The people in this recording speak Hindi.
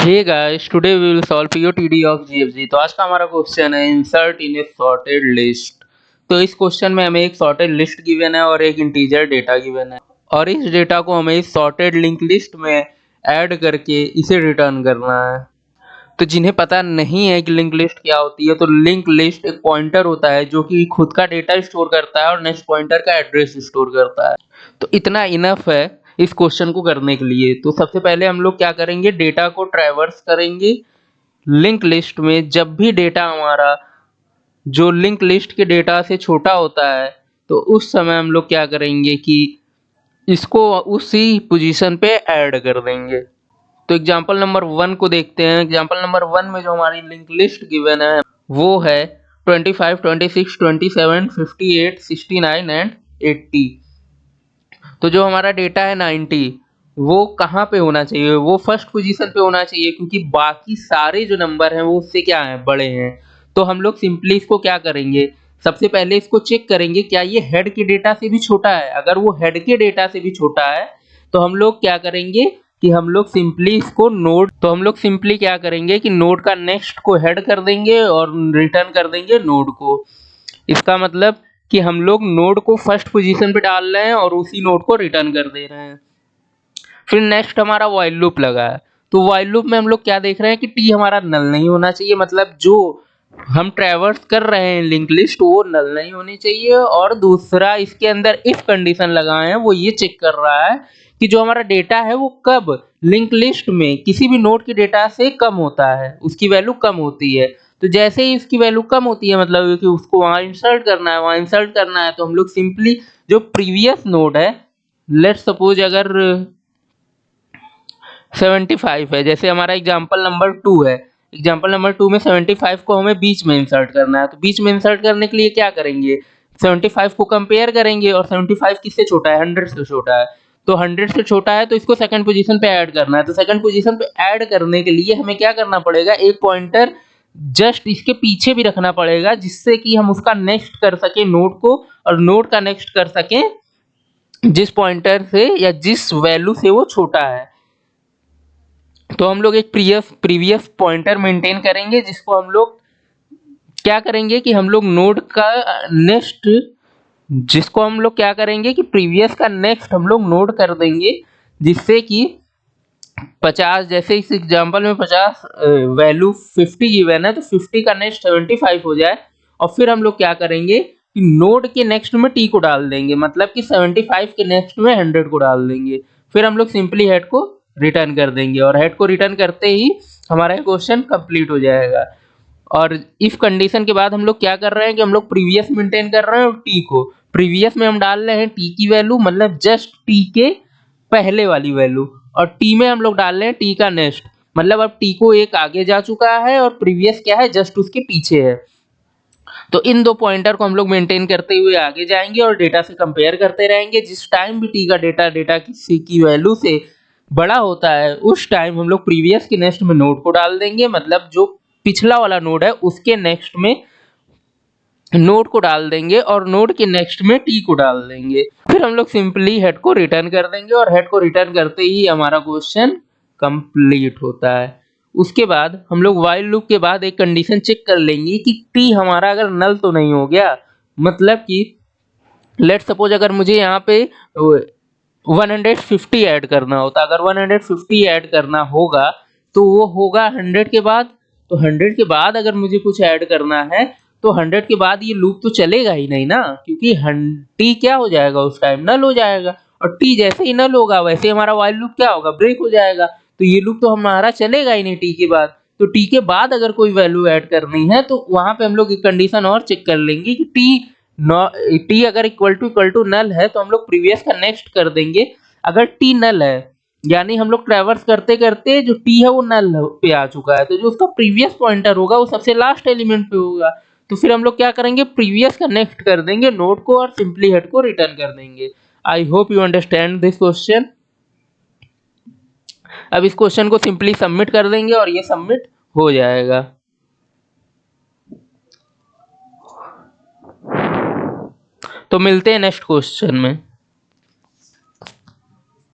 Hey guys, today we will solve POTD of GFG. तो आज का हमारा क्वेश्चन है insert in a sorted list. तो इस क्वेश्चन में हमें एक सॉर्टेड लिस्ट गिवन है और एक इंटीजर डेटा गिवन है और इस डेटा को हमें इस सॉर्टेड लिंक लिस्ट में ऐड करके इसे रिटर्न करना है। तो जिन्हें पता नहीं है कि लिंक लिस्ट क्या होती है, तो लिंक लिस्ट एक पॉइंटर होता है जो कि खुद का डेटा स्टोर करता है और नेक्स्ट पॉइंटर का एड्रेस स्टोर करता है। तो इतना इनफ है इस क्वेश्चन को करने के लिए। तो सबसे पहले हम लोग क्या करेंगे, डेटा को ट्रैवर्स करेंगे लिंक लिस्ट में। जब भी डेटा हमारा जो लिंक लिस्ट के डेटा से छोटा होता है तो उस समय हम लोग क्या करेंगे कि इसको उसी पोजीशन पे ऐड कर देंगे। तो एग्जांपल नंबर 1 को देखते हैं। एग्जांपल नंबर 1 में जो हमारी लिंक लिस्ट गिवन है वो है 25, 26, 27, 58, 69 एंड 80। तो जो हमारा डेटा है 90 वो कहाँ पे होना चाहिए, वो फर्स्ट पोजीशन पे होना चाहिए, क्योंकि बाकी सारे जो नंबर हैं वो उससे क्या हैं, बड़े हैं। तो हम लोग सिंपली इसको क्या करेंगे, सबसे पहले इसको चेक करेंगे क्या ये हेड के डेटा से भी छोटा है। अगर वो हेड के डेटा से भी छोटा है तो हम लोग क्या करेंगे कि हम लोग सिंपली इसको नोड क्या करेंगे कि नोड का नेक्स्ट को हेड कर देंगे और रिटर्न कर देंगे नोड को। इसका मतलब कि हम लोग नोड को फर्स्ट पोजीशन पे डाल रहे हैं और उसी नोड को रिटर्न कर दे रहे हैं। फिर नेक्स्ट हमारा व्हाइल लूप लगा है। तो व्हाइल लूप में हम लोग क्या देख रहे हैं कि टी हमारा नल नहीं होना चाहिए, मतलब जो हम ट्रैवर्स कर रहे हैं लिंक लिस्ट वो नल नहीं होनी चाहिए। और दूसरा इसके अंदर इफ कंडीशन लगाए हैं, वो ये चेक कर रहा है कि जो हमारा डेटा है वो कब लिंक लिस्ट में किसी भी नोड के डेटा से कम होता है, उसकी वैल्यू कम होती है। तो जैसे ही उसकी वैल्यू कम होती है, मतलब कि उसको वहां इंसर्ट करना है, तो हम लोग सिंपली जो प्रीवियस नोड है, लेट्स सपोज अगर 75 है, जैसे हमारा एग्जांपल नंबर 2 है, एग्जांपल नंबर 2 में 75 को हमें बीच में इंसर्ट करना है। तो बीच में इंसर्ट करने के लिए क्या करेंगे, 75 को कंपेयर करेंगे और 75 किससे छोटा है, 100 से छोटा है। तो 100 से छोटा है तो इसको सेकंड पोजीशन पे ऐड करना है। तो सेकंड पोजीशन पे ऐड करने के लिए हमें क्या करना पड़ेगा, एक पॉइंटर जस्ट इसके पीछे भी रखना पड़ेगा, जिससे कि हम उसका नेक्स्ट कर सके नोड को और नोड का नेक्स्ट कर सके जिस पॉइंटर से या जिस वैल्यू से वो छोटा है। तो हम लोग एक प्रीवियस पॉइंटर मेंटेन करेंगे, जिसको हम लोग क्या करेंगे कि हम लोग नोड का नेक्स्ट, जिसको हम लोग क्या करेंगे कि प्रीवियस का नेक्स्ट हम लोग नोड कर देंगे, जिससे कि 50, जैसे इस एग्जांपल में 50 वैल्यू 50 गिवन है, तो 50 का नेक्स्ट 75 हो जाए। और फिर हम लोग क्या करेंगे कि नोड के नेक्स्ट में टी को डाल देंगे, मतलब कि 75 के नेक्स्ट में 100 को डाल देंगे। फिर हम लोग सिंपली हेड को रिटर्न कर देंगे और हेड को रिटर्न करते ही हमारा क्वेश्चन कंप्लीट हो जाएगा। और इफ कंडीशन के बाद हम लोग क्या कर रहे हैं कि हम लोग प्रीवियस मेंटेन कर रहे हैं और टी को प्रीवियस में हम डाल रहे हैं टी की वैल्यू, मतलब जस्ट टी के पहले वाली वैल्यू, और टी में हम लोग डाल रहे हैं टी का नेक्स्ट, मतलब अब टी को एक आगे जा चुका है और प्रीवियस क्या है, जस्ट उसके पीछे है। तो इन दो पॉइंटर को हम लोग मेंटेन करते हुए आगे जाएंगे और डेटा से कंपेयर करते रहेंगे। जिस टाइम भी टी का डेटा किसी की वैल्यू से बड़ा होता है उस टाइम हम लोग प्रीवियस के नेक्स्ट में नोड को डाल देंगे, मतलब जो पिछला वाला नोड है उसके नेक्स्ट में नोड को डाल देंगे और नोड के नेक्स्ट में टी को डाल देंगे। फिर हम लोग सिंपली हेड को रिटर्न कर देंगे और हेड को रिटर्न करते ही हमारा क्वेश्चन कंप्लीट होता है। उसके बाद हम लोग व्हाइल लूप के बाद एक कंडीशन चेक कर लेंगे कि टी हमारा अगर नल तो नहीं हो गया, मतलब कि लेट सपोज अगर मुझे यहाँ पे 150 ऐड करना होता, अगर 150 ऐड करना होगा तो वो होगा 100 के बाद। तो 100 के बाद अगर मुझे कुछ ऐड करना है तो 100 के बाद ये लूप तो चलेगा ही नहीं ना, क्योंकि टी क्या हो जाएगा उस टाइम, नल हो जाएगा। और टी जैसे ही नल होगा वैसे हमारा व्हाइल लूप क्या होगा, ब्रेक हो जाएगा। तो ये लूप तो हमारा चलेगा ही नहीं टी के बाद। तो टी के बाद अगर कोई वैल्यू ऐड करनी है तो वहां पे हम लोग एक कंडीशन और चेक कर लेंगे कि टी अगर इक्वल टू नल है तो हम लोग प्रीवियस का नेक्स्ट कर देंगे। अगर टी नल है यानी हम लोग ट्रैवर्स करते करते जो टी है वो नल पे आ चुका है, तो जो उसका प्रीवियस पॉइंटर होगा वो सबसे लास्ट एलिमेंट पे होगा। तो फिर हम लोग क्या करेंगे, प्रीवियस का नेक्स्ट कर देंगे नोड को और सिंपली हेड को रिटर्न कर देंगे। I hope you understand this question. अब इस क्वेश्चन को सिंपली सबमिट कर देंगे और ये सबमिट हो जाएगा। तो मिलते हैं नेक्स्ट क्वेश्चन में।